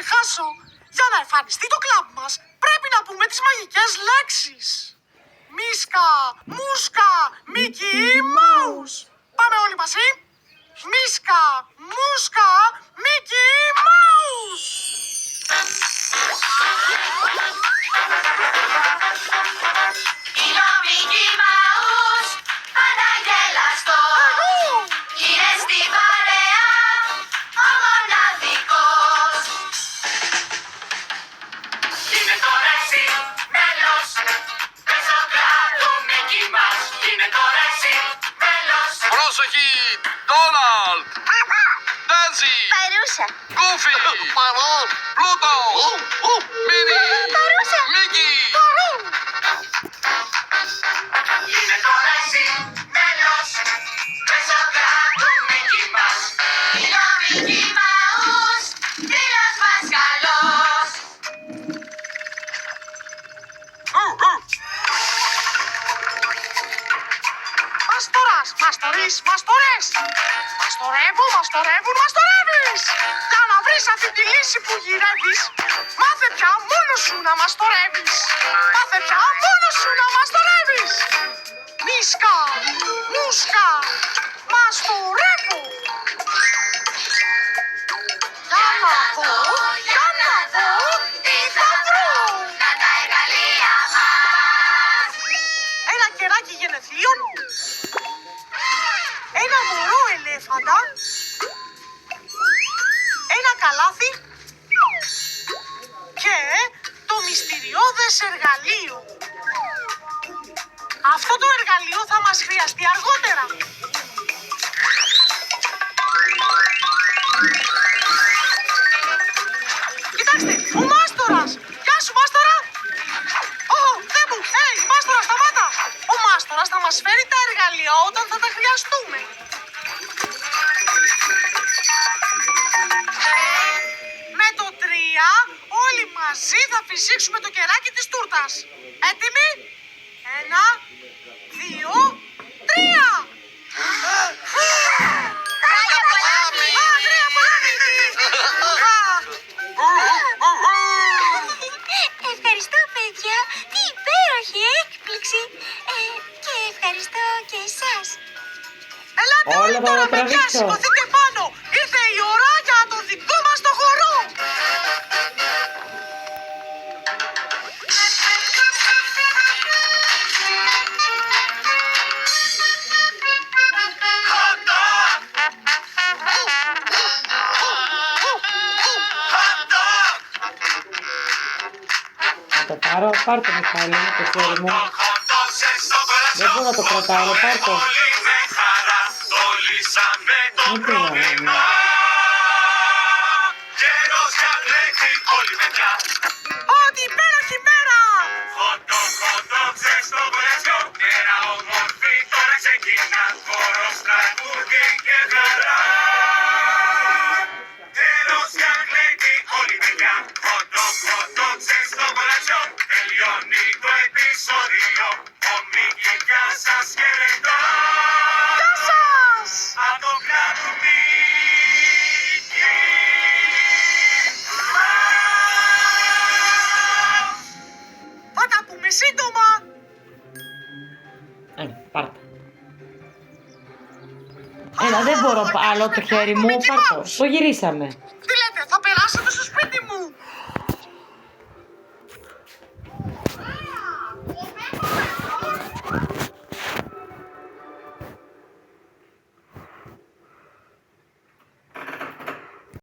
ξεχάσω. Για να εμφανιστεί το κλαμπ μας, πρέπει να πούμε τις μαγικές λέξεις. Μίσκα, μούσκα, Μίκι Μάους. Πάμε όλοι μαζί. Μίσκα, μούσκα, Μίκι Μάους. Είναι ο Μίκι Μάους, πάντα γελαστός. Είναι στην παρέα ο μοναδικός. Είναι τώρα εσύ μέλος, δεν στο κράτο Μίκι Μάους. Είναι τώρα εσύ μέλος. Πρόσεχη! Ντόναλντ! Ντάνσι! Παρούσα. Γκούφι! Πλούτο! Μίνι! Παρούσα. Μίκι! Είναι τώρα εσύ μέλος, δεν στο κράτο Μίκι Μάους. Είναι ο Μίκι Μάους, φίλος μας καλός. Μαστοράς, μαστορείς, μαστορές. Μαστορεύουν, μαστορεύουν, μαστορεύεις. Για να βρεις αυτή τη λύση που γυρεύεις, μάθε πια μόνος σου να μαστορεύεις. Μάθε πια μόνος σου να μαστορεύεις. Μίσκα, μούσκα, μαστορεύω. Για να δω, τι θα βρω να τα εργαλεία μας. ένα κεράκι γενεθλίων, ένα μωρό ελέφαντα, ένα καλάθι και το μυστηριώδες εργαλείο. Αυτό το εργαλείο θα μας χρειαστεί αργότερα. Κοιτάξτε, ο μάστορας! Γεια σου, μάστορα! Ω, δεν μου! Μάστορα, σταμάτα! Ο μάστορας θα μας φέρει τα εργαλεία όταν θα τα χρειαστούμε. Με το 3 όλοι μαζί θα φυσήξουμε το κεράκι της τούρτας. Έτοιμοι? 1, 2, 3! Άγια Πολάμη! Αγραία Πολάμη! Ευχαριστώ, παιδιά. Τι υπέροχη έκπληξη. Και ευχαριστώ και εσάς. Ελάτε Όλα όλοι θα τώρα, τα παιδιά, τραβήξω. σηκωθείτε πάνω. Ήρθε η ώρα για το δικό μας το χορό. Να το πάρω, πάρ' το Μιχάλη, το χέρι μου. Δεν μπορώ να το κρατάω, πάρ' το. Μην πήγαμε. Ό,τι υπέροχη μέρα. Τελειώνει το επεισόδιο. Ο Μίκης σας χαιρετά. Γεια σας. Από το κλαμπ Μίκη. Θα τα πούμε σύντομα. Πάρ' το. Έλα, δεν μπορώ άλλο το χέρι μου, πάρ' το. Το γυρίσαμε. Τι λέτε, θα περάσετε στο σπίτι μου.